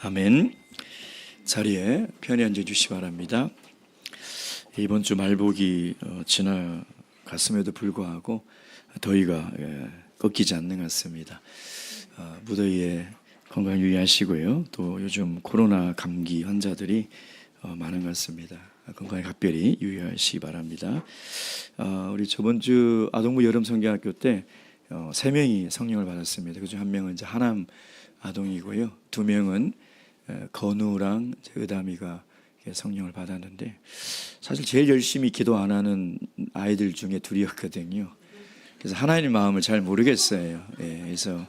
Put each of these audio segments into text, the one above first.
아멘. 자리에 편히 앉아 주시기 바랍니다. 이번 주 말복이 지나갔음에도 불구하고 더위가 꺾이지 않는 것 같습니다. 무더위에 건강 유의하시고요. 또 요즘 코로나 감기 환자들이 많은 것 같습니다. 건강에 각별히 유의하시기 바랍니다. 우리 저번 주 아동부 여름 성경학교 때 3명이 성령을 받았습니다. 그중 1명은 이제 하남 아동이고요. 2명은 건우랑 의담이가 성령을 받았는데, 사실 제일 열심히 기도 안 하는 아이들 중에 둘이었거든요. 그래서 하나님 마음을 잘 모르겠어요. 그래서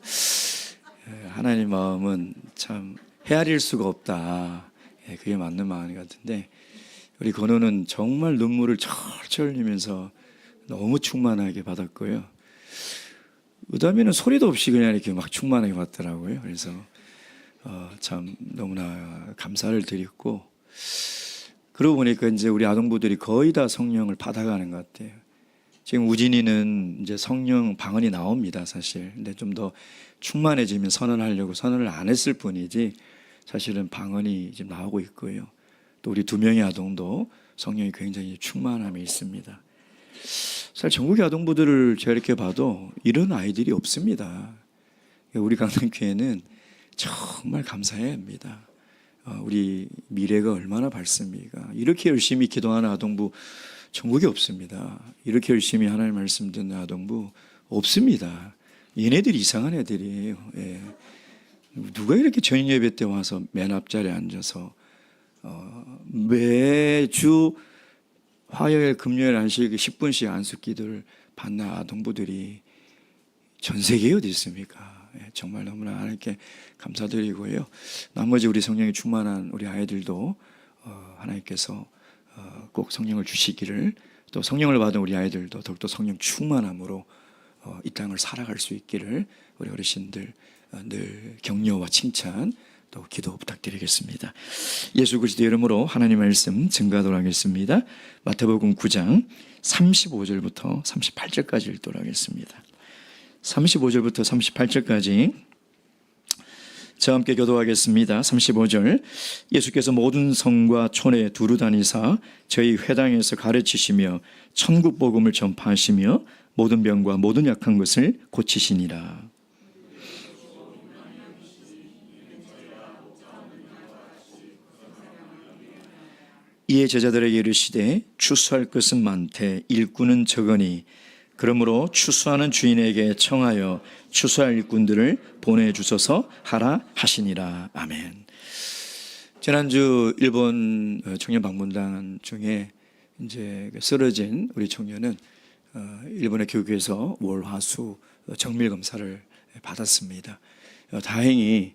하나님 마음은 참 헤아릴 수가 없다. 그게 맞는 마음 같은데, 우리 건우는 정말 눈물을 철철 흘리면서 너무 충만하게 받았고요. 의담이는 소리도 없이 그냥 이렇게 막 충만하게 받더라고요. 그래서 참 너무나 감사를 드렸고, 그러고 보니까 이제 우리 아동부들이 거의 다 성령을 받아가는 것 같아요. 지금 우진이는 이제 성령 방언이 나옵니다, 사실. 근데 좀 더 충만해지면 선언하려고 선언을 안 했을 뿐이지, 사실은 방언이 지금 나오고 있고요. 또 우리 2명의 아동도 성령이 굉장히 충만함이 있습니다. 사실 전국의 아동부들을 제가 이렇게 봐도 이런 아이들이 없습니다. 우리 강남교회는 정말 감사해야 합니다. 우리 미래가 얼마나 밝습니까? 이렇게 열심히 기도하는 아동부 전국에 없습니다. 이렇게 열심히 하나님 말씀 듣는 아동부 없습니다. 얘네들이 이상한 애들이에요. 누가 이렇게 저녁 예배 때 와서 맨 앞자리에 앉아서 매주 화요일, 금요일 안식 10분씩 안수 기도를 받는 아동부들이 전 세계에 어디 있습니까? 정말 너무나 하나님께 감사드리고요. 나머지 우리 성령이 충만한 우리 아이들도 하나님께서 꼭 성령을 주시기를, 또 성령을 받은 우리 아이들도 더욱더 성령 충만함으로 이 땅을 살아갈 수 있기를 우리 어르신들 늘 격려와 칭찬 또 기도 부탁드리겠습니다. 예수 그리스도 이름으로 하나님 말씀 증거하도록 하겠습니다. 마태복음 9장 35절부터 38절까지 읽도록 하겠습니다. 35절부터 38절까지 저와 함께 교도하겠습니다. 35절, 예수께서 모든 성과 촌에 두루 다니사 저희 회당에서 가르치시며 천국 복음을 전파하시며 모든 병과 모든 약한 것을 고치시니라. 이에 제자들에게 이르시되 추수할 것은 많되 일꾼은 적으니 그러므로 추수하는 주인에게 청하여 추수할 일꾼들을 보내주소서 하라 하시니라. 아멘. 지난주 일본 청년 방문단 중에 이제 쓰러진 우리 청년은 일본의 교육에서 월, 화, 수 정밀 검사를 받았습니다. 다행히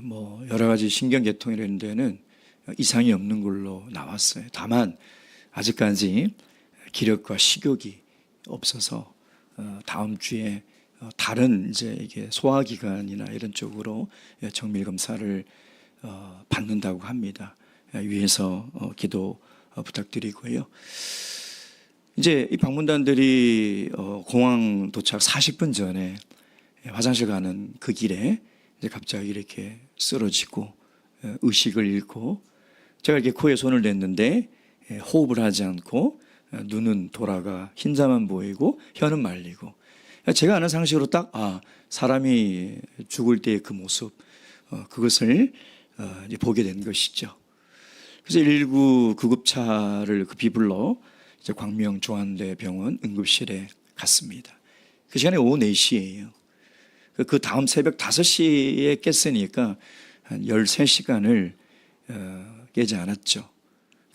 뭐 여러 가지 신경계통이라는 데는 이상이 없는 걸로 나왔어요. 다만 아직까지 기력과 식욕이 없어서 다음 주에 다른 이제 이게 소화기관이나 이런 쪽으로 정밀 검사를 받는다고 합니다. 위에서 기도 부탁드리고요. 이제 이 방문단들이 공항 도착 40분 전에 화장실 가는 그 길에 이제 갑자기 이렇게 쓰러지고 의식을 잃고, 제가 이렇게 코에 손을 댔는데 호흡을 하지 않고 눈은 돌아가 흰자만 보이고 혀는 말리고, 제가 아는 상식으로 딱 사람이 죽을 때의 그 모습, 그것을 이제 보게 된 것이죠. 그래서 119 구급차를 급히 불러 이제 광명 조한대 병원 응급실에 갔습니다. 그 시간에 오후 4시예요. 그 다음 새벽 5시에 깼으니까 한 13시간을 깨지 않았죠.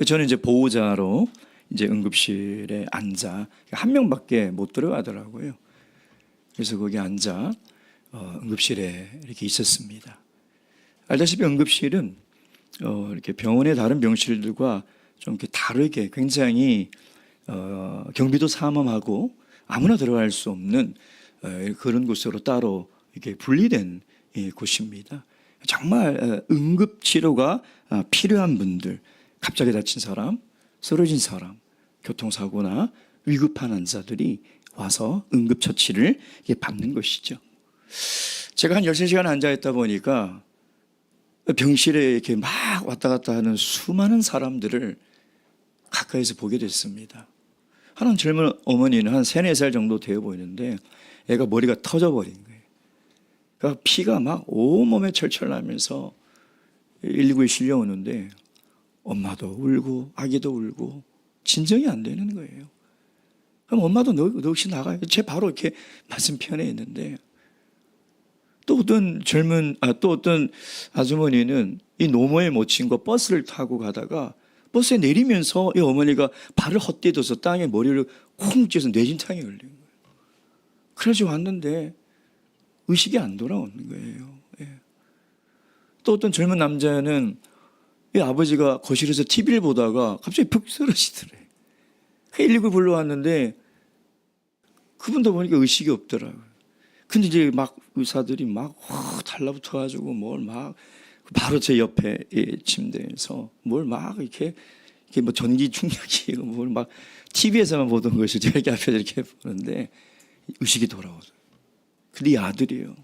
저는 이제 보호자로 이제 응급실에 앉아, 한 명밖에 못 들어가더라고요. 그래서 거기 앉아 응급실에 이렇게 있었습니다. 알다시피 응급실은 이렇게 병원의 다른 병실들과 좀 이렇게 다르게 굉장히 경비도 삼엄하고 아무나 들어갈 수 없는 그런 곳으로 따로 이렇게 분리된 곳입니다. 정말 응급치료가 필요한 분들, 갑자기 다친 사람, 쓰러진 사람, 교통사고나 위급한 환자들이 와서 응급처치를 받는 것이죠. 제가 한 13시간 앉아있다 보니까 병실에 이렇게 막 왔다 갔다 하는 수많은 사람들을 가까이서 보게 됐습니다. 하는 젊은 어머니는 한 3, 4살 정도 되어 보이는데 애가 머리가 터져버린 거예요. 그러니까 피가 막 온몸에 철철 나면서 119에 실려오는데 엄마도 울고 아기도 울고 진정이 안 되는 거예요. 그럼 엄마도 너 혹시 나가요? 제 바로 이렇게 맞은편에 있는데 또 어떤 아주머니는 이 노모에 못 친 거 버스를 타고 가다가 버스에 내리면서 이 어머니가 발을 헛디뎌서 땅에 머리를 콩 찧어서 뇌진탕에 걸린 거예요. 그래서 왔는데 의식이 안 돌아오는 거예요. 예. 또 어떤 젊은 남자는 이 아버지가 거실에서 TV를 보다가 갑자기 푹 쓰러지더래요. 119 불러왔는데 그분도 보니까 의식이 없더라고요. 근데 이제 막 의사들이 막 달라붙어가지고 뭘 막 바로 제 옆에 침대에서 뭘 막 이렇게 뭐 전기 충격이 뭘 막 TV에서만 보던 것을 제가 이렇게 앞에서 이렇게 보는데 의식이 돌아오죠. 근데 이 아들이에요.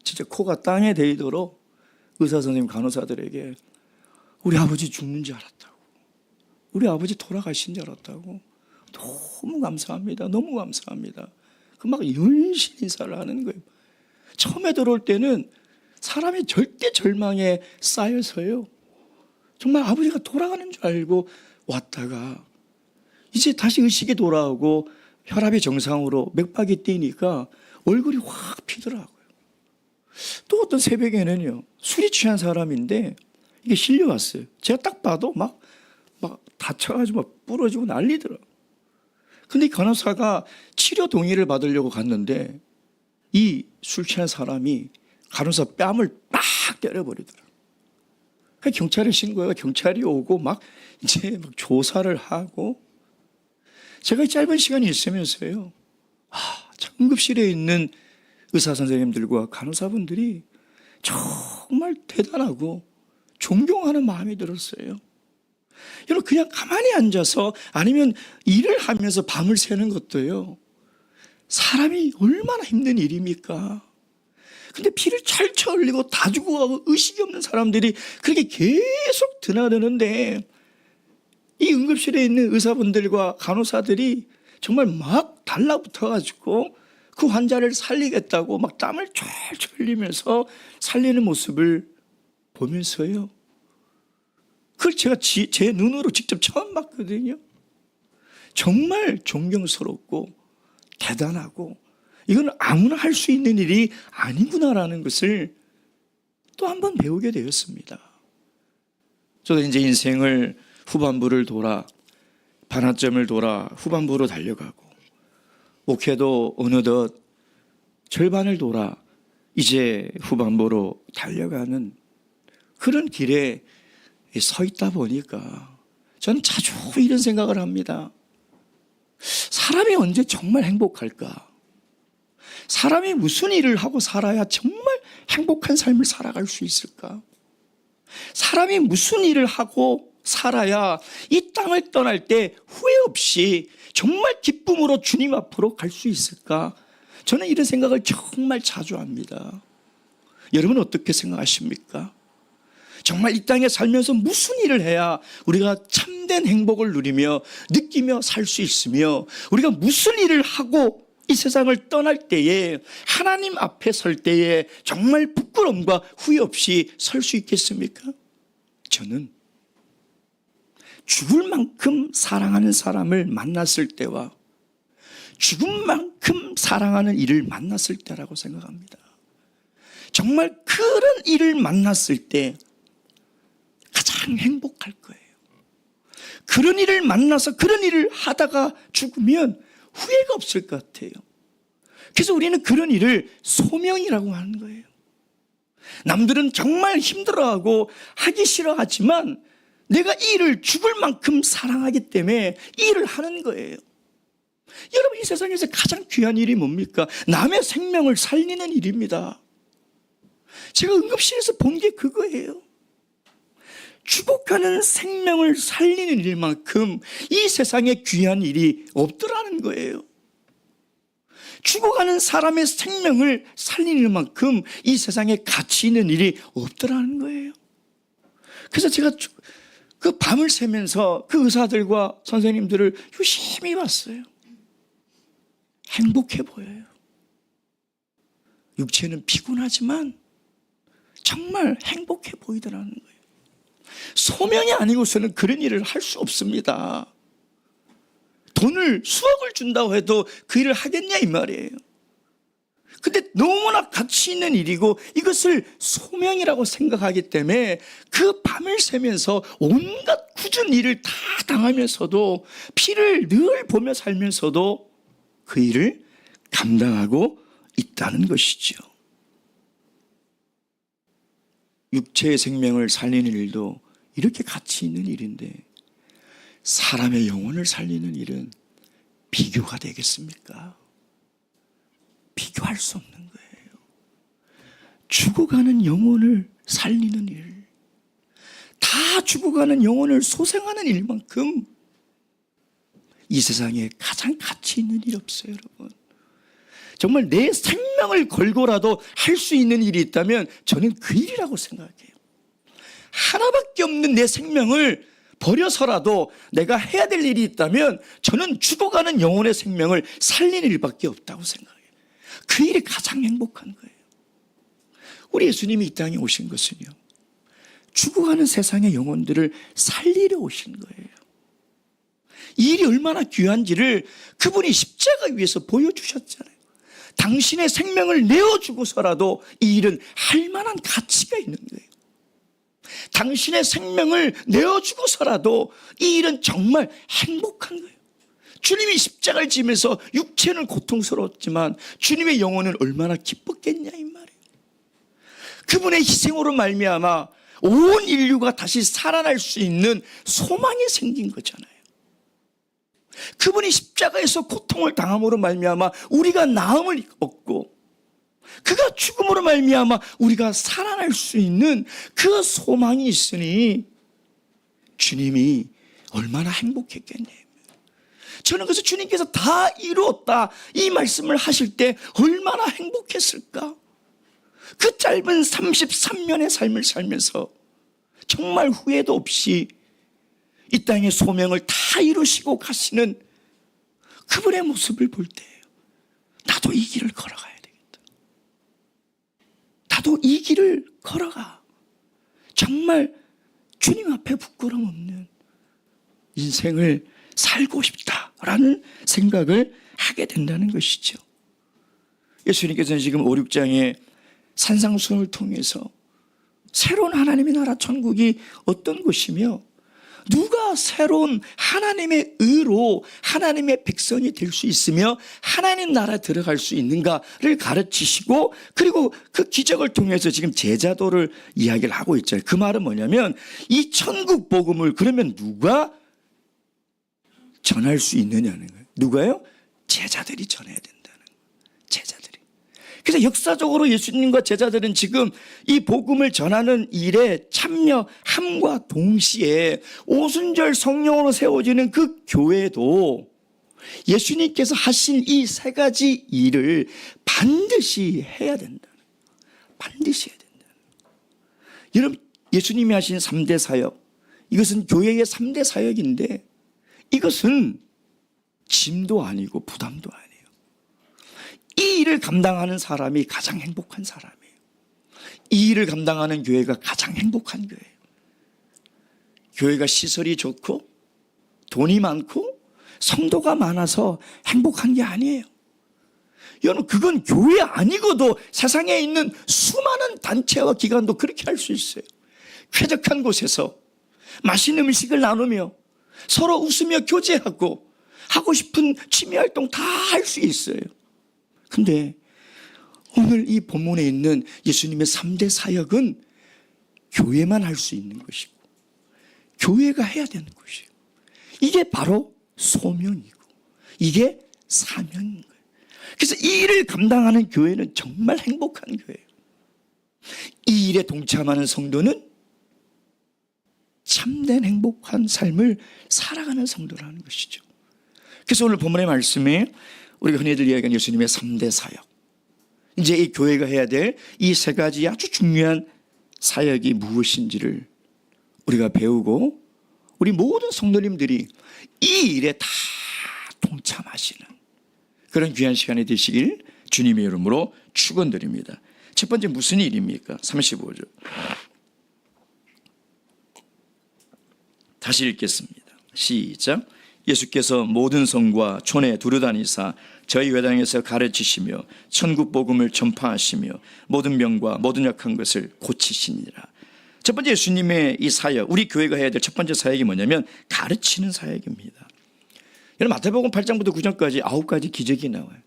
진짜 코가 땅에 대이도록 의사 선생님 간호사들에게 우리 아버지 죽는 줄 알았다고, 우리 아버지 돌아가신 줄 알았다고, 너무 감사합니다, 너무 감사합니다. 그 막 연신 인사를 하는 거예요. 처음에 들어올 때는 사람이 절대 절망에 쌓여서요, 정말 아버지가 돌아가는 줄 알고 왔다가 이제 다시 의식이 돌아오고 혈압이 정상으로 맥박이 뛰니까 얼굴이 확 피더라고요. 또 어떤 새벽에는요, 술이 취한 사람인데 이게 실려왔어요. 제가 딱 봐도 막 다쳐가지고 막 부러지고 난리더라고요. 근데 이 간호사가 치료 동의를 받으려고 갔는데 이 술 취한 사람이 간호사 뺨을 빡 때려버리더라고요. 경찰에 신고해서 경찰이 오고 막 이제 막 조사를 하고, 제가 이 짧은 시간이 있으면서요, 응급실에 있는 의사 선생님들과 간호사분들이 정말 대단하고 존경하는 마음이 들었어요. 여러분, 그냥 가만히 앉아서 아니면 일을 하면서 밤을 새는 것도요, 사람이 얼마나 힘든 일입니까? 근데 피를 철철 흘리고 다 죽어가고 의식이 없는 사람들이 그렇게 계속 드나드는데 이 응급실에 있는 의사분들과 간호사들이 정말 막 달라붙어가지고 그 환자를 살리겠다고 막 땀을 철철 흘리면서 살리는 모습을 보면서요, 그걸 제가 제 눈으로 직접 처음 봤거든요. 정말 존경스럽고 대단하고 이건 아무나 할 수 있는 일이 아니구나라는 것을 또 한 번 배우게 되었습니다. 저도 이제 인생을 후반부를 돌아 반환점을 돌아 후반부로 달려가고, 목회도 어느덧 절반을 돌아 이제 후반부로 달려가는 그런 길에 서 있다 보니까 저는 자주 이런 생각을 합니다. 사람이 언제 정말 행복할까? 사람이 무슨 일을 하고 살아야 정말 행복한 삶을 살아갈 수 있을까? 사람이 무슨 일을 하고 살아야 이 땅을 떠날 때 후회 없이 정말 기쁨으로 주님 앞으로 갈 수 있을까? 저는 이런 생각을 정말 자주 합니다. 여러분은 어떻게 생각하십니까? 정말 이 땅에 살면서 무슨 일을 해야 우리가 참된 행복을 누리며 느끼며 살 수 있으며, 우리가 무슨 일을 하고 이 세상을 떠날 때에 하나님 앞에 설 때에 정말 부끄러움과 후회 없이 설 수 있겠습니까? 저는 죽을 만큼 사랑하는 사람을 만났을 때와 죽을 만큼 사랑하는 일을 만났을 때라고 생각합니다. 정말 그런 일을 만났을 때 가장 행복할 거예요. 그런 일을 만나서 그런 일을 하다가 죽으면 후회가 없을 것 같아요. 그래서 우리는 그런 일을 소명이라고 하는 거예요. 남들은 정말 힘들어하고 하기 싫어하지만 내가 이 일을 죽을 만큼 사랑하기 때문에 이 일을 하는 거예요. 여러분, 이 세상에서 가장 귀한 일이 뭡니까? 남의 생명을 살리는 일입니다. 제가 응급실에서 본 게 그거예요. 죽어가는 생명을 살리는 일만큼 이 세상에 귀한 일이 없더라는 거예요. 죽어가는 사람의 생명을 살리는 일만큼 이 세상에 가치 있는 일이 없더라는 거예요. 그래서 제가 그 밤을 새면서 그 의사들과 선생님들을 유심히 봤어요. 행복해 보여요. 육체는 피곤하지만 정말 행복해 보이더라는 거예요. 소명이 아니고서는 그런 일을 할 수 없습니다. 돈을 수억을 준다고 해도 그 일을 하겠냐 이 말이에요. 근데 너무나 가치 있는 일이고 이것을 소명이라고 생각하기 때문에 그 밤을 새면서 온갖 굳은 일을 다 당하면서도 피를 늘 보며 살면서도 그 일을 감당하고 있다는 것이죠. 육체의 생명을 살리는 일도 이렇게 가치 있는 일인데 사람의 영혼을 살리는 일은 비교가 되겠습니까? 비교할 수 없는 거예요. 죽어가는 영혼을 살리는 일, 다 죽어가는 영혼을 소생하는 일만큼 이 세상에 가장 가치 있는 일 없어요, 여러분. 정말 내 생명을 걸고라도 할 수 있는 일이 있다면 저는 그 일이라고 생각해요. 하나밖에 없는 내 생명을 버려서라도 내가 해야 될 일이 있다면 저는 죽어가는 영혼의 생명을 살리는 일밖에 없다고 생각해요. 그 일이 가장 행복한 거예요. 우리 예수님이 이 땅에 오신 것은요, 죽어가는 세상의 영혼들을 살리려 오신 거예요. 이 일이 얼마나 귀한지를 그분이 십자가 위에서 보여주셨잖아요. 당신의 생명을 내어주고서라도 이 일은 할 만한 가치가 있는 거예요. 당신의 생명을 내어주고서라도 이 일은 정말 행복한 거예요. 주님이 십자가를 지면서 육체는 고통스러웠지만 주님의 영혼은 얼마나 기뻤겠냐 이 말이에요. 그분의 희생으로 말미암아 온 인류가 다시 살아날 수 있는 소망이 생긴 거잖아요. 그분이 십자가에서 고통을 당함으로 말미암아 우리가 나음을 얻고 그가 죽음으로 말미암아 우리가 살아날 수 있는 그 소망이 있으니 주님이 얼마나 행복했겠네요. 저는 그래서 주님께서 다 이루었다 이 말씀을 하실 때 얼마나 행복했을까. 그 짧은 33년의 삶을 살면서 정말 후회도 없이 이 땅의 소명을 다 이루시고 가시는 그분의 모습을 볼 때 나도 이 길을 걸어가야 되겠다. 나도 이 길을 걸어가. 정말 주님 앞에 부끄럼 없는 인생을 살고 싶다라는 생각을 하게 된다는 것이죠. 예수님께서는 지금 5, 6장의 산상수훈을 통해서 새로운 하나님의 나라 천국이 어떤 것이며 누가 새로운 하나님의 의로 하나님의 백성이 될 수 있으며 하나님 나라에 들어갈 수 있는가를 가르치시고 그리고 그 기적을 통해서 지금 제자도를 이야기를 하고 있잖아요. 그 말은 뭐냐면 이 천국 복음을 그러면 누가 전할 수 있느냐는 거예요. 누가요? 제자들이 전해야 된다는 거예요. 제자들이. 그래서 역사적으로 예수님과 제자들은 지금 이 복음을 전하는 일에 참여함과 동시에 오순절 성령으로 세워지는 그 교회도 예수님께서 하신 이 세 가지 일을 반드시 해야 된다. 반드시 해야 된다. 여러분, 예수님이 하신 3대 사역, 이것은 교회의 3대 사역인데 이것은 짐도 아니고 부담도 아니에요. 이 일을 감당하는 사람이 가장 행복한 사람이에요. 이 일을 감당하는 교회가 가장 행복한 교회예요. 교회가 시설이 좋고 돈이 많고 성도가 많아서 행복한 게 아니에요. 여러분, 그건 교회 아니고도 세상에 있는 수많은 단체와 기관도 그렇게 할 수 있어요. 쾌적한 곳에서 맛있는 음식을 나누며 서로 웃으며 교제하고 하고 싶은 취미활동 다 할 수 있어요. 근데 오늘 이 본문에 있는 예수님의 3대 사역은 교회만 할 수 있는 것이고 교회가 해야 되는 것이고 이게 바로 소명이고 이게 사명인 거예요. 그래서 이 일을 감당하는 교회는 정말 행복한 교회예요. 이 일에 동참하는 성도는 참된 행복한 삶을 살아가는 성도라는 것이죠. 그래서 오늘 본문의 말씀에 우리가 흔히들 이야기하는 예수님의 3대 사역, 이제 이 교회가 해야 될 이 세 가지 아주 중요한 사역이 무엇인지를 우리가 배우고 우리 모든 성도님들이 이 일에 다 동참하시는 그런 귀한 시간이 되시길 주님의 이름으로 축원드립니다. 첫 번째 무슨 일입니까? 35절 다시 읽겠습니다. 시작. 예수께서 모든 성과 촌에 두루다니사 저희 회당에서 가르치시며 천국 복음을 전파하시며 모든 병과 모든 약한 것을 고치시니라. 첫 번째 예수님의 이 사역, 우리 교회가 해야 될 첫 번째 사역이 뭐냐면 가르치는 사역입니다. 여러분 마태복음 8장부터 9장까지 9가지 기적이 나와요.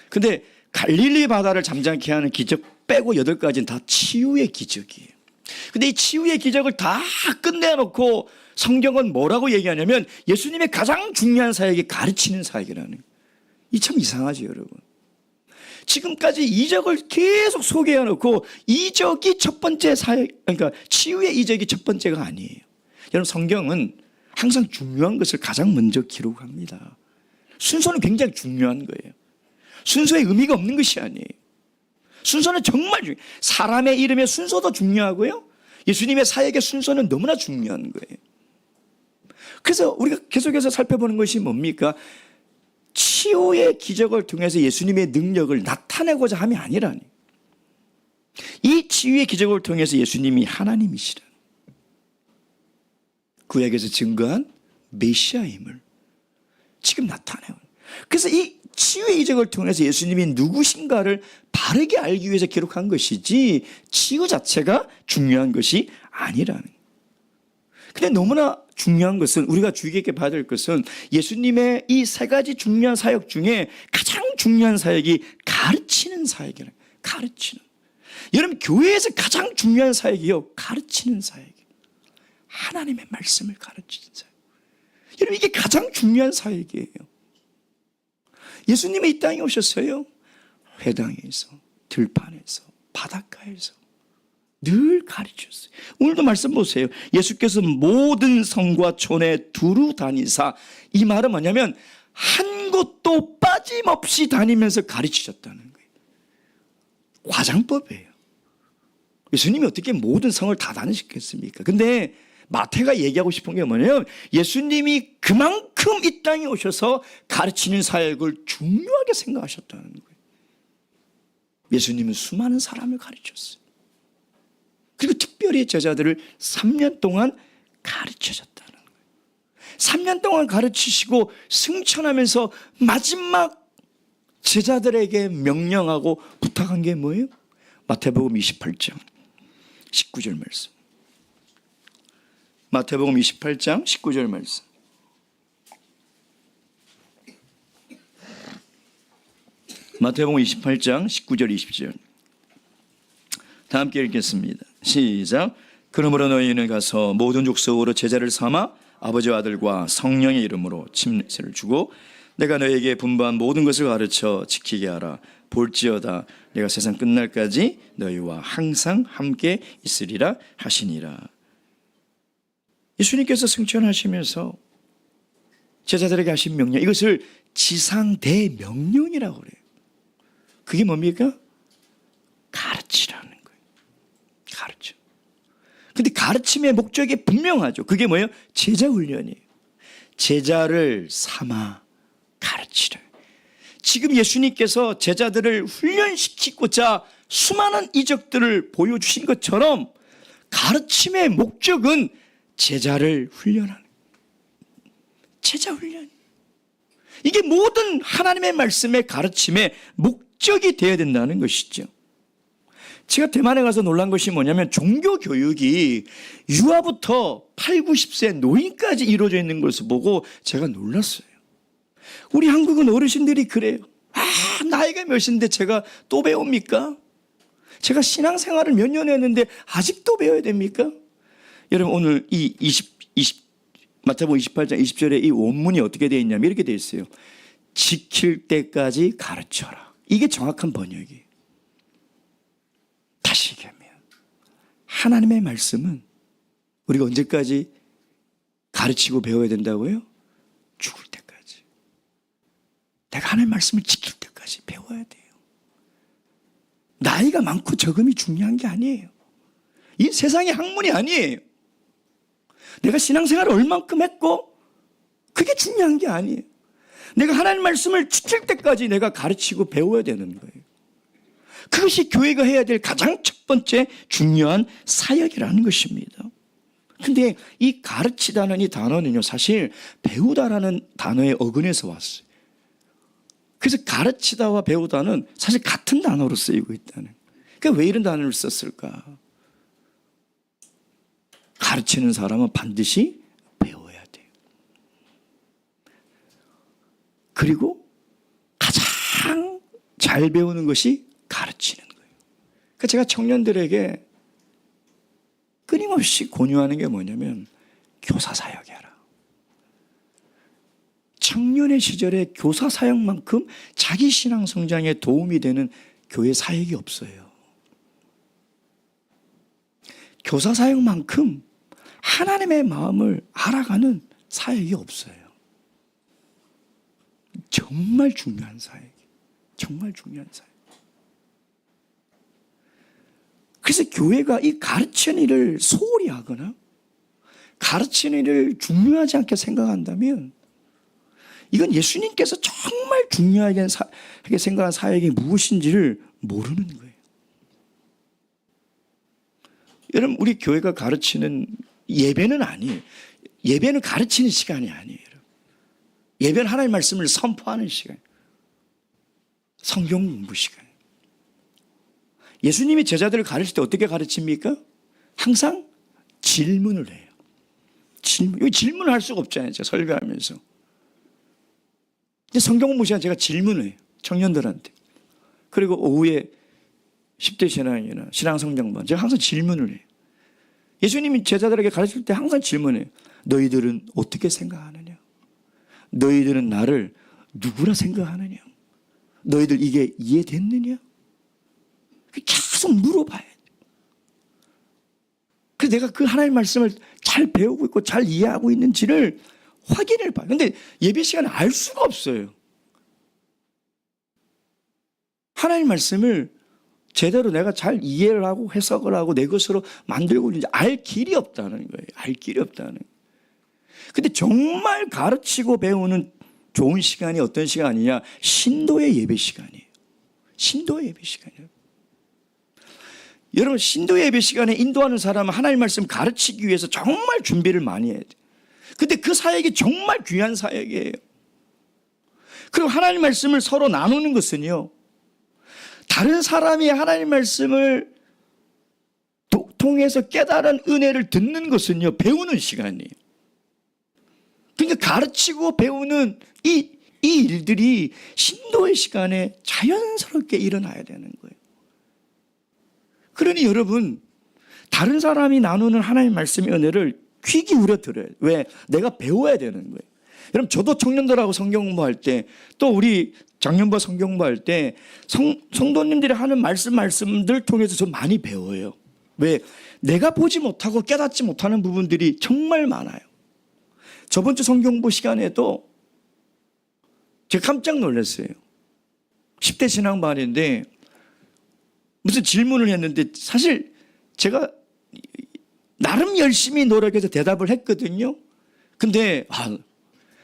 근데 갈릴리 바다를 잠잠케 하는 기적 빼고 8가지는 다 치유의 기적이에요. 근데 이 치유의 기적을 다 끝내놓고 성경은 뭐라고 얘기하냐면 예수님의 가장 중요한 사역이 가르치는 사역이라는 거예요. 이 참 이상하죠, 여러분. 지금까지 이적을 계속 소개해놓고 이적이 첫 번째 사역, 그러니까 치유의 이적이 첫 번째가 아니에요. 여러분 성경은 항상 중요한 것을 가장 먼저 기록합니다. 순서는 굉장히 중요한 거예요. 순서에 의미가 없는 것이 아니에요. 순서는 정말 중요해요. 사람의 이름의 순서도 중요하고요. 예수님의 사역의 순서는 너무나 중요한 거예요. 그래서 우리가 계속해서 살펴보는 것이 뭡니까? 치유의 기적을 통해서 예수님의 능력을 나타내고자 함이 아니라니. 이 치유의 기적을 통해서 예수님이 하나님이시라. 구약에서 증거한 메시아임을 지금 나타내요. 그래서 이 치유의 이적을 통해서 예수님이 누구신가를 바르게 알기 위해서 기록한 것이지 치유 자체가 중요한 것이 아니라는 거예요. 근데 너무나 중요한 것은 우리가 주의 깊게 봐야 될 것은 예수님의 이 3가지 중요한 사역 중에 가장 중요한 사역이 가르치는 사역이라는 거예요. 가르치는. 여러분 교회에서 가장 중요한 사역이요. 가르치는 사역이에요. 하나님의 말씀을 가르치는 사역. 여러분 이게 가장 중요한 사역이에요. 예수님이 이 땅에 오셨어요. 회당에서, 들판에서, 바닷가에서 늘 가르쳤어요. 오늘도 말씀 보세요. 예수께서 모든 성과 촌에 두루 다니사, 이 말은 뭐냐면 한 곳도 빠짐없이 다니면서 가르치셨다는 거예요. 과장법이에요. 예수님이 어떻게 모든 성을 다 다니셨겠습니까? 근데 마태가 얘기하고 싶은 게 뭐냐면 예수님이 그만큼 이 땅에 오셔서 가르치는 사역을 중요하게 생각하셨다는 거예요. 예수님은 수많은 사람을 가르쳤어요. 그리고 특별히 제자들을 3년 동안 가르치셨다는 거예요. 3년 동안 가르치시고 승천하면서 마지막 제자들에게 명령하고 부탁한 게 뭐예요? 마태복음 28장 19절 말씀. 마태복음 28장 19절 말씀. 마태복음 28장 19절 20절. 다 함께 읽겠습니다. 시작. 그러므로 너희는 가서 모든 족속으로 제자를 삼아 아버지와 아들과 성령의 이름으로 침례를 주고 내가 너희에게 분부한 모든 것을 가르쳐 지키게 하라. 볼지어다 내가 세상 끝날까지 너희와 항상 함께 있으리라 하시니라. 예수님께서 승천하시면서 제자들에게 하신 명령, 이것을 지상대명령이라고 그래요. 그게 뭡니까? 가르치라는 거예요. 가르쳐. 근데 가르침의 목적이 분명하죠. 그게 뭐예요? 제자 훈련이에요. 제자를 삼아 가르치라. 지금 예수님께서 제자들을 훈련시키고자 수많은 이적들을 보여주신 것처럼 가르침의 목적은 제자를 훈련하는, 제자 훈련. 이게 모든 하나님의 말씀의 가르침의 목적이 되어야 된다는 것이죠. 제가 대만에 가서 놀란 것이 뭐냐면 종교 교육이 유아부터 8, 90세 노인까지 이루어져 있는 것을 보고 제가 놀랐어요. 우리 한국은 어르신들이 그래요. 나이가 몇인데 제가 또 배웁니까? 제가 신앙생활을 몇 년 했는데 아직도 배워야 됩니까? 여러분 오늘 이 마태복음 28장 20절에 이 원문이 어떻게 되어 있냐면 이렇게 되어 있어요. 지킬 때까지 가르쳐라. 이게 정확한 번역이에요. 다시 얘기하면 하나님의 말씀은 우리가 언제까지 가르치고 배워야 된다고요? 죽을 때까지. 내가 하나님의 말씀을 지킬 때까지 배워야 돼요. 나이가 많고 적음이 중요한 게 아니에요. 이 세상의 학문이 아니에요. 내가 신앙생활을 얼만큼 했고 그게 중요한 게 아니에요. 내가 하나님 말씀을 지킬 때까지 내가 가르치고 배워야 되는 거예요. 그것이 교회가 해야 될 가장 첫 번째 중요한 사역이라는 것입니다. 근데 이 가르치다는 이 단어는요, 사실 배우다라는 단어의 어근에서 왔어요. 그래서 가르치다와 배우다는 사실 같은 단어로 쓰이고 있다는. 그러니까 왜 이런 단어를 썼을까? 가르치는 사람은 반드시 배워야 돼요. 그리고 가장 잘 배우는 것이 가르치는 거예요. 그러니까 제가 청년들에게 끊임없이 권유하는 게 뭐냐면 교사 사역해라. 청년의 시절에 교사 사역만큼 자기 신앙 성장에 도움이 되는 교회 사역이 없어요. 교사 사역만큼 하나님의 마음을 알아가는 사역이 없어요. 정말 중요한 사역이에요. 정말 중요한 사역. 그래서 교회가 이 가르치는 일을 소홀히 하거나 가르치는 일을 중요하지 않게 생각한다면 이건 예수님께서 정말 중요하게 생각한 사역이 무엇인지를 모르는 거예요. 여러분, 우리 교회가 가르치는 예배는 아니에요. 예배는 가르치는 시간이 아니에요. 예배는 하나님의 말씀을 선포하는 시간, 성경 공부 시간. 예수님이 제자들을 가르칠 때 어떻게 가르칩니까? 항상 질문을 해요. 질문을 할 수가 없잖아요. 제가 설교하면서. 성경 공부 시간 제가 질문을 해요. 청년들한테. 그리고 오후에 10대 신앙이나 신앙 성경반 제가 항상 질문을 해요. 예수님이 제자들에게 가르칠 때 항상 질문해요. 너희들은 어떻게 생각하느냐? 너희들은 나를 누구라 생각하느냐? 너희들 이게 이해됐느냐? 계속 물어봐야 돼. 그래서 내가 그 하나님의 말씀을 잘 배우고 있고 잘 이해하고 있는지를 확인을 봐요. 근데 예배 시간에 알 수가 없어요. 하나님의 말씀을 제대로 내가 잘 이해를 하고 해석을 하고 내 것으로 만들고 있는지 알 길이 없다는 거예요. 알 길이 없다는 거예요. 근데 정말 가르치고 배우는 좋은 시간이 어떤 시간이냐? 신도의 예배 시간이에요. 신도의 예배 시간이에요. 여러분, 신도의 예배 시간에 인도하는 사람은 하나님의 말씀 가르치기 위해서 정말 준비를 많이 해야 돼요. 근데 그 사역이 정말 귀한 사역이에요. 그리고 하나님의 말씀을 서로 나누는 것은요, 다른 사람이 하나님의 말씀을 통해서 깨달은 은혜를 듣는 것은요, 배우는 시간이에요. 그러니까 가르치고 배우는 이 일들이 신도의 시간에 자연스럽게 일어나야 되는 거예요. 그러니 여러분, 다른 사람이 나누는 하나님의 말씀의 은혜를 귀 기울여 들어요. 왜? 내가 배워야 되는 거예요. 여러분, 저도 청년들하고 성경 공부할 때, 또 우리 작년부 성경 공부할 때 성도님들이 하는 말씀들 통해서 저 많이 배워요. 왜? 내가 보지 못하고 깨닫지 못하는 부분들이 정말 많아요. 저번 주 성경 공부 시간에도 제가 깜짝 놀랐어요. 10대 신앙반인데 무슨 질문을 했는데 사실 제가 나름 열심히 노력해서 대답을 했거든요. 근데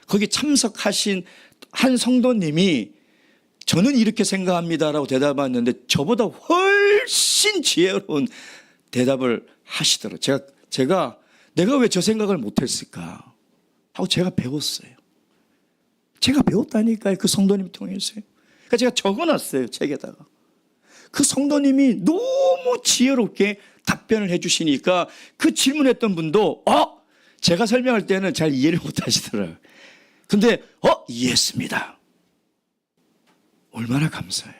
거기 참석하신 한 성도님이 저는 이렇게 생각합니다라고 대답했는데 저보다 훨씬 지혜로운 대답을 하시더라고요. 제가 내가 왜 저 생각을 못했을까 하고 제가 배웠어요. 제가 배웠다니까요. 그 성도님 통해서요. 그러니까 제가 적어놨어요. 책에다가. 그 성도님이 너무 지혜롭게 답변을 해주시니까 그 질문했던 분도 제가 설명할 때는 잘 이해를 못하시더라고요. 근데 이해했습니다. 얼마나 감사해요.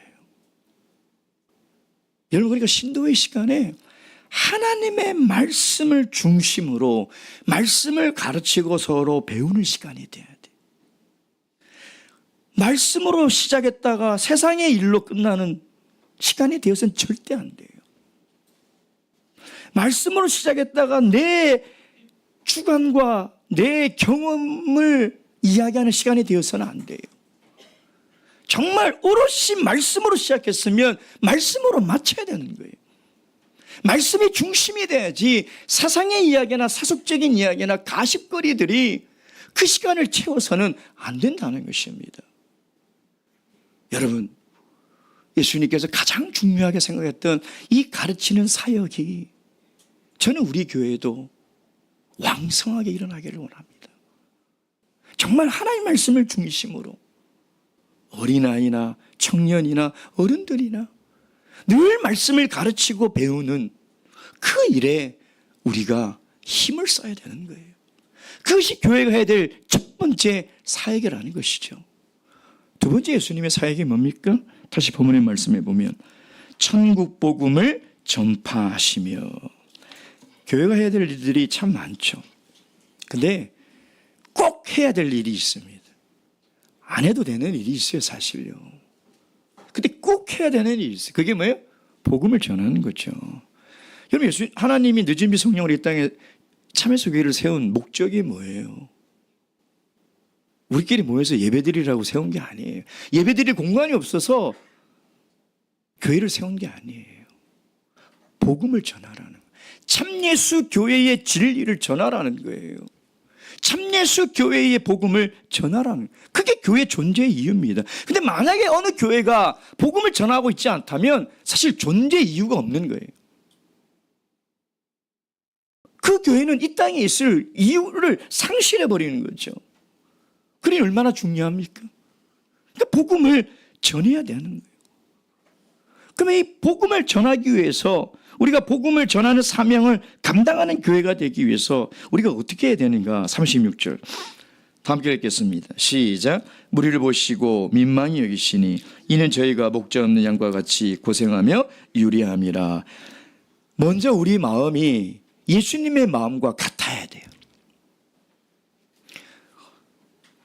여러분, 그러니까 신도의 시간에 하나님의 말씀을 중심으로 말씀을 가르치고 서로 배우는 시간이 돼야 돼. 말씀으로 시작했다가 세상의 일로 끝나는 시간이 되어서는 절대 안 돼요. 말씀으로 시작했다가 내 주관과 내 경험을 이야기하는 시간이 되어서는 안 돼요. 정말 오롯이 말씀으로 시작했으면 말씀으로 마쳐야 되는 거예요. 말씀이 중심이 돼야지 사상의 이야기나 사속적인 이야기나 가십거리들이 그 시간을 채워서는 안 된다는 것입니다. 여러분, 예수님께서 가장 중요하게 생각했던 이 가르치는 사역이 저는 우리 교회에도 왕성하게 일어나기를 원합니다. 정말 하나님의 말씀을 중심으로 어린아이나 청년이나 어른들이나 늘 말씀을 가르치고 배우는 그 일에 우리가 힘을 써야 되는 거예요. 그것이 교회가 해야 될 첫 번째 사역이라는 것이죠. 두 번째 예수님의 사역이 뭡니까? 다시 본문의 말씀에 보면 천국 복음을 전파하시며. 교회가 해야 될 일들이 참 많죠. 근데 꼭 해야 될 일이 있습니다. 안 해도 되는 일이 있어요, 사실요. 근데 꼭 해야 되는 일이 있어요. 그게 뭐예요? 복음을 전하는 거죠. 여러분, 하나님이 늦은 비 성령을 이 땅에 참회소 교회를 세운 목적이 뭐예요? 우리끼리 모여서 예배드리라고 세운 게 아니에요. 예배드릴 공간이 없어서 교회를 세운 게 아니에요. 복음을 전하라는 거예요. 참예수 교회의 진리를 전하라는 거예요. 참예수 교회의 복음을 전하라는 거예요. 그게 교회 존재의 이유입니다. 근데 만약에 어느 교회가 복음을 전하고 있지 않다면 사실 존재 이유가 없는 거예요. 그 교회는 이 땅에 있을 이유를 상실해버리는 거죠. 그러니 얼마나 중요합니까? 그러니까 복음을 전해야 되는 거예요. 그러면 이 복음을 전하기 위해서 우리가 복음을 전하는 사명을 감당하는 교회가 되기 위해서 우리가 어떻게 해야 되는가? 36절 다 함께 읽겠습니다. 시작. 무리를 보시고 민망히 여기시니 이는 저희가 목자 없는 양과 같이 고생하며 유리함이라. 먼저 우리 마음이 예수님의 마음과 같아야 돼요.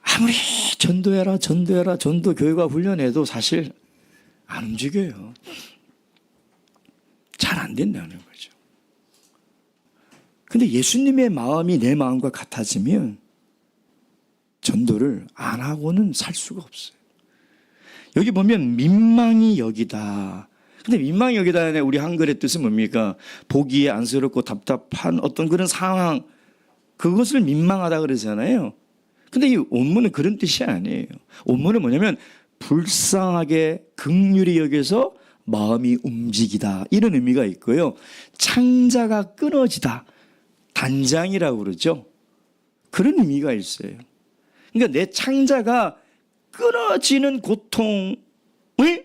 아무리 전도해라 전도 교회가 훈련해도 사실 안 움직여요. 잘 안 된다는 거죠. 근데 예수님의 마음이 내 마음과 같아지면 전도를 안 하고는 살 수가 없어요. 여기 보면 민망히 여기다. 근데 민망히 여기다 우리 한글의 뜻은 뭡니까? 보기에 안쓰럽고 답답한 어떤 그런 상황, 그것을 민망하다 그러잖아요. 근데 이 원문은 그런 뜻이 아니에요. 원문은 뭐냐면 불쌍하게 긍휼히 여겨서 마음이 움직이다, 이런 의미가 있고요. 창자가 끊어지다, 단장이라고 그러죠. 그런 의미가 있어요. 그러니까 내 창자가 끊어지는 고통을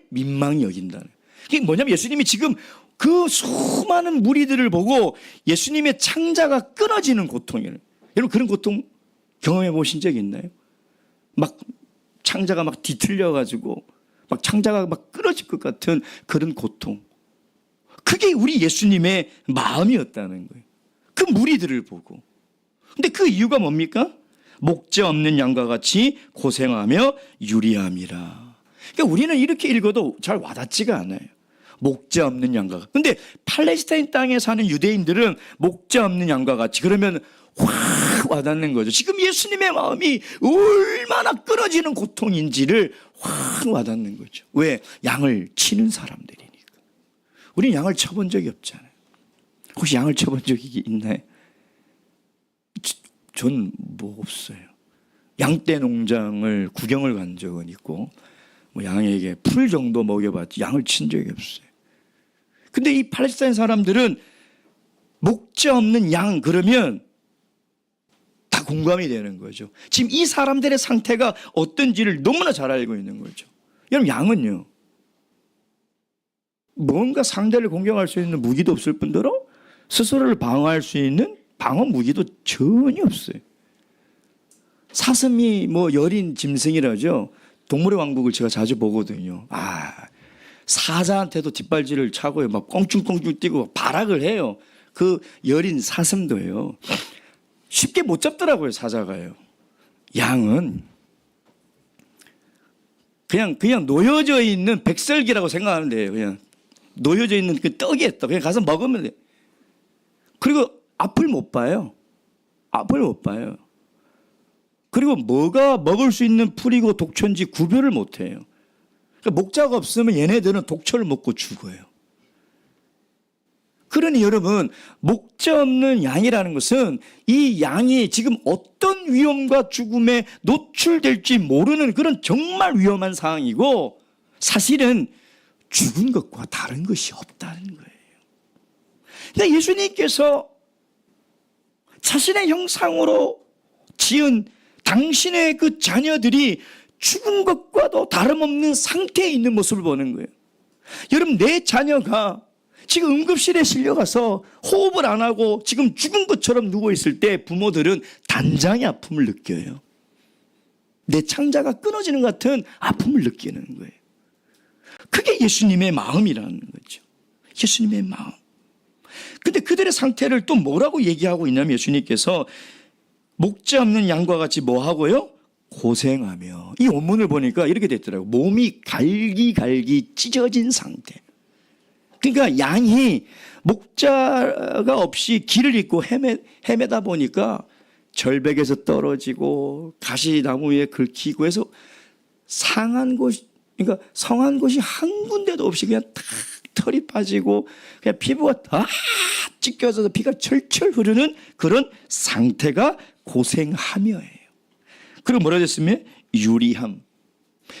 민망히 여긴다는. 이게 뭐냐면 예수님이 지금 그 수많은 무리들을 보고 예수님의 창자가 끊어지는 고통이에요. 여러분, 그런 고통 경험해 보신 적 있나요? 막 창자가 막 뒤틀려가지고 막 창자가 막 끊어질 것 같은 그런 고통. 그게 우리 예수님의 마음이었다는 거예요. 그 무리들을 보고. 근데 그 이유가 뭡니까? 목자 없는 양과 같이 고생하며 유리함이라. 그러니까 우리는 이렇게 읽어도 잘 와닿지가 않아요. 목자 없는 양과 같이. 근데 팔레스타인 땅에 사는 유대인들은 목자 없는 양과 같이, 그러면 확 와닿는 거죠. 지금 예수님의 마음이 얼마나 끊어지는 고통인지를 확 와닿는 거죠. 왜? 양을 치는 사람들이니까. 우리는 양을 쳐본 적이 없잖아요. 혹시 양을 쳐본 적이 있나요? 전 뭐 없어요. 양떼 농장을 구경을 간 적은 있고, 뭐 양에게 풀 정도 먹여봤지 양을 친 적이 없어요. 근데 이 팔레스타인 사람들은 목자 없는 양 그러면 다 공감이 되는 거죠. 지금 이 사람들의 상태가 어떤지를 너무나 잘 알고 있는 거죠. 여러분, 양은요, 뭔가 상대를 공격할 수 있는 무기도 없을 뿐더러 스스로를 방어할 수 있는 방어 무기도 전혀 없어요. 사슴이 뭐 여린 짐승이라죠. 동물의 왕국을 제가 자주 보거든요. 사자한테도 뒷발질을 차고요. 막 꽁충꽁충 뛰고 발악을 해요. 그 여린 사슴도요. 쉽게 못 잡더라고요, 사자가요. 양은 그냥 놓여져 있는 백설기라고 생각하면 돼요. 그냥 놓여져 있는 그 떡이에요. 그냥 가서 먹으면 돼요. 그리고 앞을 못 봐요. 앞을 못 봐요. 그리고 뭐가 먹을 수 있는 풀이고 독초인지 구별을 못 해요. 그러니까 목자가 없으면 얘네들은 독초를 먹고 죽어요. 그러니 여러분, 목자 없는 양이라는 것은 이 양이 지금 어떤 위험과 죽음에 노출될지 모르는 그런 정말 위험한 상황이고, 사실은 죽은 것과 다른 것이 없다는 거예요. 근데 예수님께서 자신의 형상으로 지은 당신의 그 자녀들이 죽은 것과도 다름없는 상태에 있는 모습을 보는 거예요. 여러분, 내 자녀가 지금 응급실에 실려가서 호흡을 안 하고 지금 죽은 것처럼 누워있을 때 부모들은 단장의 아픔을 느껴요. 내 창자가 끊어지는 것 같은 아픔을 느끼는 거예요. 그게 예수님의 마음이라는 거죠. 예수님의 마음. 근데 그들의 상태를 또 뭐라고 얘기하고 있냐면, 예수님께서 목자 없는 양과 같이 뭐 하고요? 고생하며. 이 원문을 보니까 이렇게 됐더라고요. 몸이 갈기갈기 찢어진 상태. 그러니까 양이 목자가 없이 길을 잇고 헤매다 보니까 절벽에서 떨어지고 가시나무 위에 긁히고 해서 상한 곳, 그러니까 성한 곳이 한 군데도 없이 그냥 탁 털이 빠지고 그냥 피부가 다 찢겨져서 피가 철철 흐르는 그런 상태가 고생하며예요. 그리고 뭐라 했으면 유리함.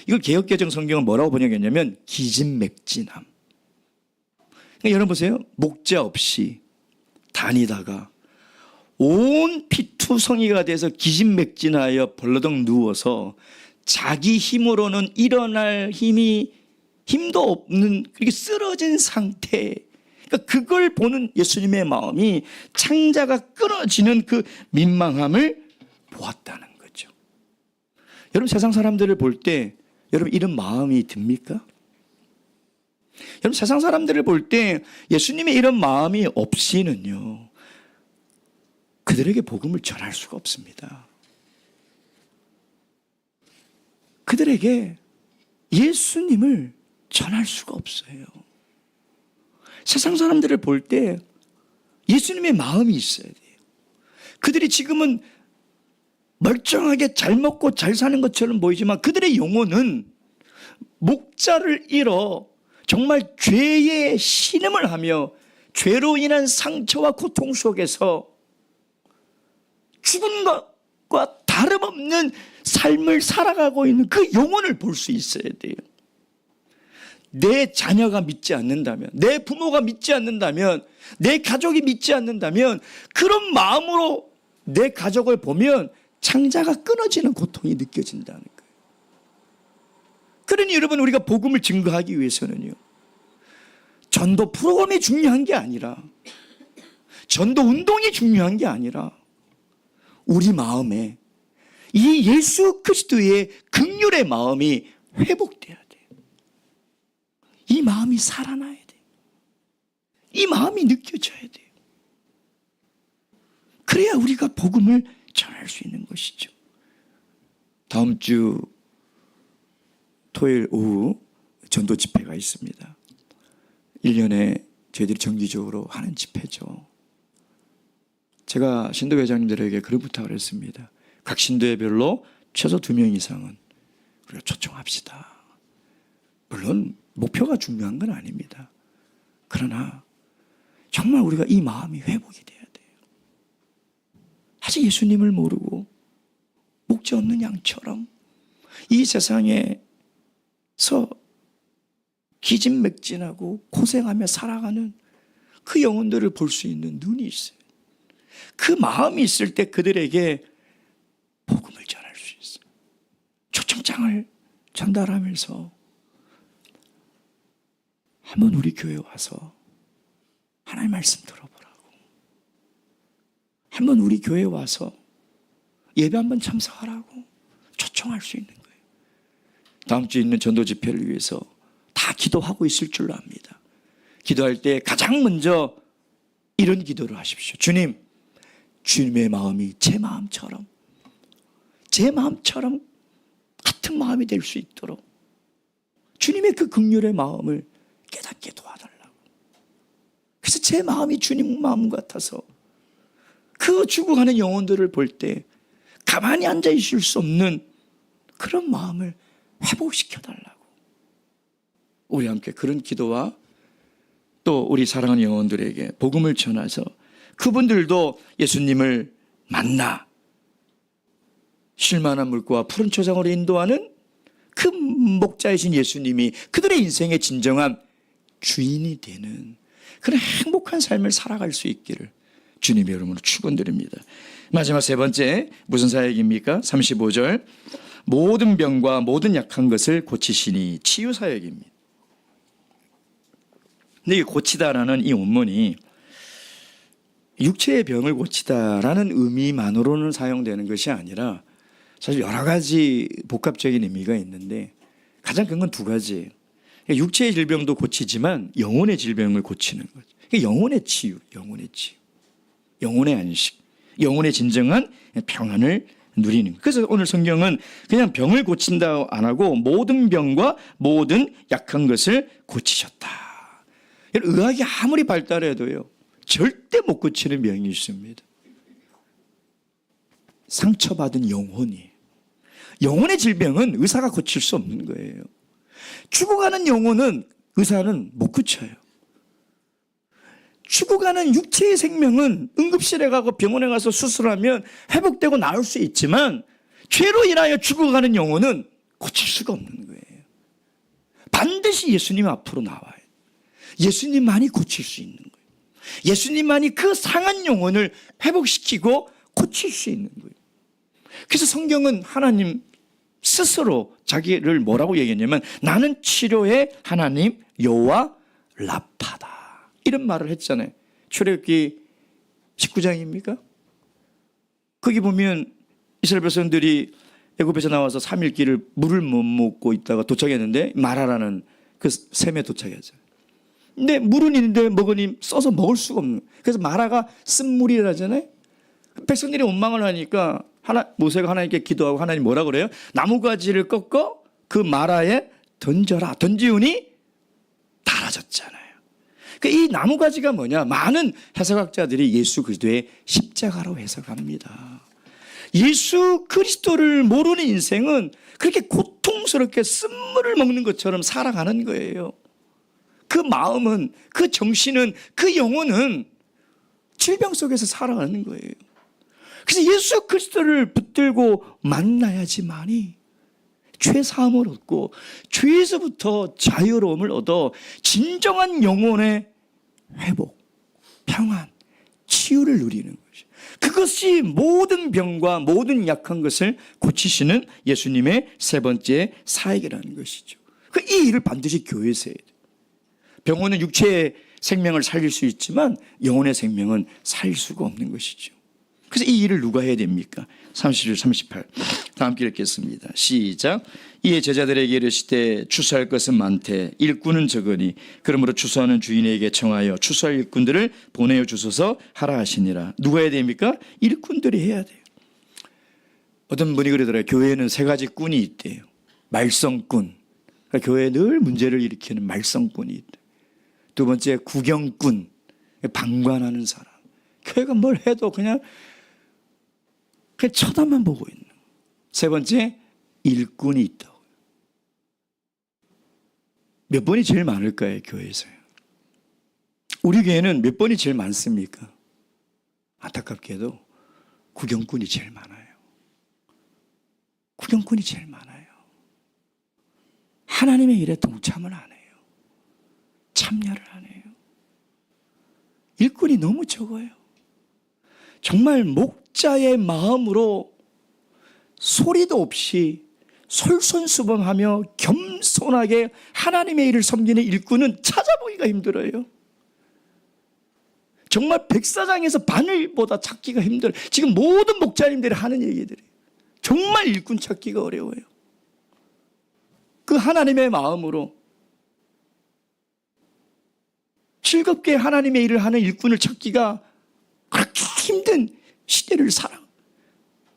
이걸 개역개정 성경은 뭐라고 번역했냐면 기진맥진함. 그러니까 여러분 보세요. 목자 없이 다니다가 온 피투성이가 돼서 기진맥진하여 벌러덩 누워서 자기 힘으로는 일어날 힘도 없는 그렇게 쓰러진 상태. 그러니까 그걸 보는 예수님의 마음이 창자가 끊어지는 그 민망함을 보았다는 거죠. 여러분, 세상 사람들을 볼 때 여러분 이런 마음이 듭니까? 여러분, 세상 사람들을 볼 때 예수님의 이런 마음이 없이는요, 그들에게 복음을 전할 수가 없습니다. 그들에게 예수님을 전할 수가 없어요. 세상 사람들을 볼 때 예수님의 마음이 있어야 돼요. 그들이 지금은 멀쩡하게 잘 먹고 잘 사는 것처럼 보이지만 그들의 영혼은 목자를 잃어 정말 죄의 신음을 하며 죄로 인한 상처와 고통 속에서 죽은 것과 다름없는 삶을 살아가고 있는 그 영혼을 볼 수 있어야 돼요. 내 자녀가 믿지 않는다면, 내 부모가 믿지 않는다면, 내 가족이 믿지 않는다면 그런 마음으로 내 가족을 보면 창자가 끊어지는 고통이 느껴진다는 거예요. 그러니 여러분, 우리가 복음을 증거하기 위해서는요, 전도 프로그램이 중요한 게 아니라, 전도 운동이 중요한 게 아니라 우리 마음에 이 예수 그리스도의 긍휼의 마음이 회복돼야 돼요. 이 마음이 살아나야 돼요. 이 마음이 느껴져야 돼요. 그래야 우리가 복음을 전할 수 있는 것이죠. 다음 주 토요일 오후 전도 집회가 있습니다. 1년에 저희들이 정기적으로 하는 집회죠. 제가 신도 회장님들에게 그런 부탁을 했습니다. 각 신도회별로 최소 2명 이상은 우리가 초청합시다. 물론 목표가 중요한 건 아닙니다. 그러나 정말 우리가 이 마음이 회복이 돼야 돼요. 아직 예수님을 모르고 목자 없는 양처럼 이 세상에서 기진맥진하고 고생하며 살아가는 그 영혼들을 볼 수 있는 눈이 있어요. 그 마음이 있을 때 그들에게 복음을 전할 수 있어요. 초청장을 전달하면서 한번 우리 교회에 와서 하나님 말씀 들어보라고, 한번 우리 교회에 와서 예배 한번 참석하라고 초청할 수 있는 거예요. 다음 주에 있는 전도 집회를 위해서 다 기도하고 있을 줄로 압니다. 기도할 때 가장 먼저 이런 기도를 하십시오. 주님, 주님의 마음이 제 마음처럼 같은 마음이 될 수 있도록 주님의 그 긍휼의 마음을 깨닫게 도와달라고. 그래서 제 마음이 주님 마음 같아서 그 죽어가는 영혼들을 볼 때 가만히 앉아 있을 수 없는 그런 마음을 회복시켜 달라고. 우리 함께 그런 기도와 또 우리 사랑하는 영혼들에게 복음을 전해서 그분들도 예수님을 만나 쉴만한 물가와 푸른 초장으로 인도하는 그 목자이신 예수님이 그들의 인생의 진정한 주인이 되는 그런 행복한 삶을 살아갈 수 있기를 주님의 이름으로 축원드립니다. 마지막 세 번째 무슨 사역입니까? 35절 모든 병과 모든 약한 것을 고치시니 치유 사역입니다. 근데 이 고치다라는 이 원문이 육체의 병을 고치다라는 의미만으로는 사용되는 것이 아니라 사실 여러 가지 복합적인 의미가 있는데 가장 큰 건 두 가지예요. 육체의 질병도 고치지만 영혼의 질병을 고치는 거죠. 영혼의 치유, 영혼의 안식, 영혼의 진정한 평안을 누리는 거예요. 그래서 오늘 성경은 그냥 병을 고친다 안 하고 모든 병과 모든 약한 것을 고치셨다. 의학이 아무리 발달해도요 절대 못 고치는 병이 있습니다. 상처받은 영혼의 질병은 의사가 고칠 수 없는 거예요. 죽어가는 영혼은 의사는 못 고쳐요. 죽어가는 육체의 생명은 응급실에 가고 병원에 가서 수술하면 회복되고 나을 수 있지만 죄로 인하여 죽어가는 영혼은 고칠 수가 없는 거예요. 반드시 예수님 앞으로 나와요. 예수님만이 고칠 수 있는 거예요. 예수님만이 그 상한 영혼을 회복시키고 고칠 수 있는 거예요. 그래서 성경은 하나님 스스로 자기를 뭐라고 얘기했냐면 나는 치료의 하나님 여호와 라파다 이런 말을 했잖아요. 출애굽기 19장입니까? 거기 보면 이스라엘 백성들이 애굽에서 나와서 3일 길을 물을 못 먹고 있다가 도착했는데 마라라는 그 샘에 도착했잖아요. 근데 물은 있는데 먹으니 써서 먹을 수가 없는 거예요. 그래서 마라가 쓴물이라잖아요. 백성들이 원망을 하니까 모세가 하나님께 기도하고 하나님 뭐라 그래요? 나무가지를 꺾어 그 마라에 던져라. 던지우니 달아졌잖아요. 이 나무가지가 뭐냐? 많은 해석학자들이 예수 그리스도의 십자가로 해석합니다. 예수 그리스도를 모르는 인생은 그렇게 고통스럽게 쓴물을 먹는 것처럼 살아가는 거예요. 그 마음은, 그 정신은, 그 영혼은 질병 속에서 살아가는 거예요. 그래서 예수 그리스도를 붙들고 만나야지만이 죄사함을 얻고 죄에서부터 자유로움을 얻어 진정한 영혼의 회복, 평안, 치유를 누리는 것이죠. 그것이 모든 병과 모든 약한 것을 고치시는 예수님의 세 번째 사역이라는 것이죠. 이 일을 반드시 교회에서 해야 돼요. 병원은 육체의 생명을 살릴 수 있지만 영혼의 생명은 살릴 수가 없는 것이죠. 그래서 이 일을 누가 해야 됩니까? 37, 38 다 함께 읽겠습니다. 시작. 이에 제자들에게 이르시되 추수할 것은 많되 일꾼은 적으니 그러므로 추수하는 주인에게 청하여 추수할 일꾼들을 보내어 주소서 하라 하시니라. 누가 해야 됩니까? 일꾼들이 해야 돼요. 어떤 분이 그러더라고요. 교회에는 세 가지 꾼이 있대요. 말썽꾼, 그러니까 교회에 늘 문제를 일으키는 말썽꾼이 있대요. 두 번째 구경꾼, 방관하는 사람. 교회가 뭘 해도 그냥 쳐다만 보고 있는. 세 번째 일꾼이 있다고. 몇 번이 제일 많을까요? 교회에서요. 우리 교회는 몇 번이 제일 많습니까? 안타깝게도 구경꾼이 제일 많아요. 구경꾼이 제일 많아요. 하나님의 일에 동참을 안 해요. 참여를 안 해요. 일꾼이 너무 적어요. 정말 목자의 마음으로 소리도 없이 솔선수범하며 겸손하게 하나님의 일을 섬기는 일꾼은 찾아보기가 힘들어요. 정말 백사장에서 바늘보다 찾기가 힘들어요. 지금 모든 목자님들이 하는 얘기들이에요. 정말 일꾼 찾기가 어려워요. 그 하나님의 마음으로 즐겁게 하나님의 일을 하는 일꾼을 찾기가 그렇게 힘든 시대를 살아.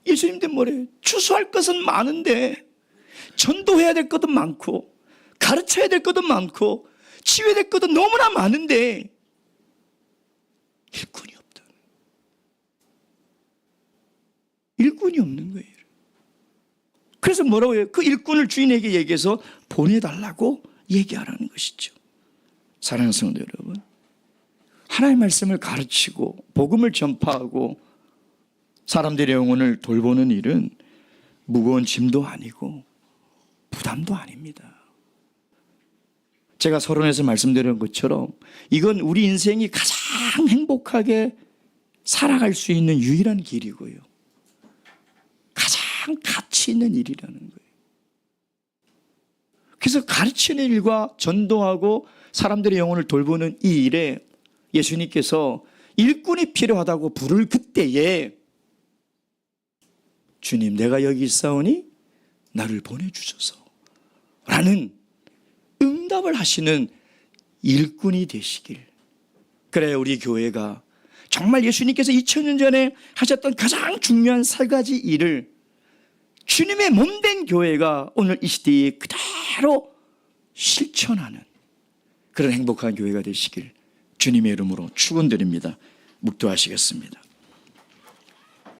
예수님도 뭐래요? 추수할 것은 많은데 전도해야 될 것도 많고 가르쳐야 될 것도 많고 치유해야 될 것도 너무나 많은데 일꾼이 없다. 일꾼이 없는 거예요. 그래서 뭐라고 해요? 그 일꾼을 주인에게 얘기해서 보내달라고 얘기하라는 것이죠. 사랑하는 성도 여러분, 하나님의 말씀을 가르치고 복음을 전파하고 사람들의 영혼을 돌보는 일은 무거운 짐도 아니고 부담도 아닙니다. 제가 서론에서 말씀드린 것처럼 이건 우리 인생이 가장 행복하게 살아갈 수 있는 유일한 길이고요. 가장 가치 있는 일이라는 거예요. 그래서 가르치는 일과 전도하고 사람들의 영혼을 돌보는 이 일에 예수님께서 일꾼이 필요하다고 부를 그때에 주님, 내가 여기 있사오니 나를 보내주소서 라는 응답을 하시는 일꾼이 되시길. 그래, 우리 교회가 정말 예수님께서 2000년 전에 하셨던 가장 중요한 세 가지 일을 주님의 몸된 교회가 오늘 이 시대에 그대로 실천하는 그런 행복한 교회가 되시길 주님의 이름으로 축원드립니다. 묵도하시겠습니다.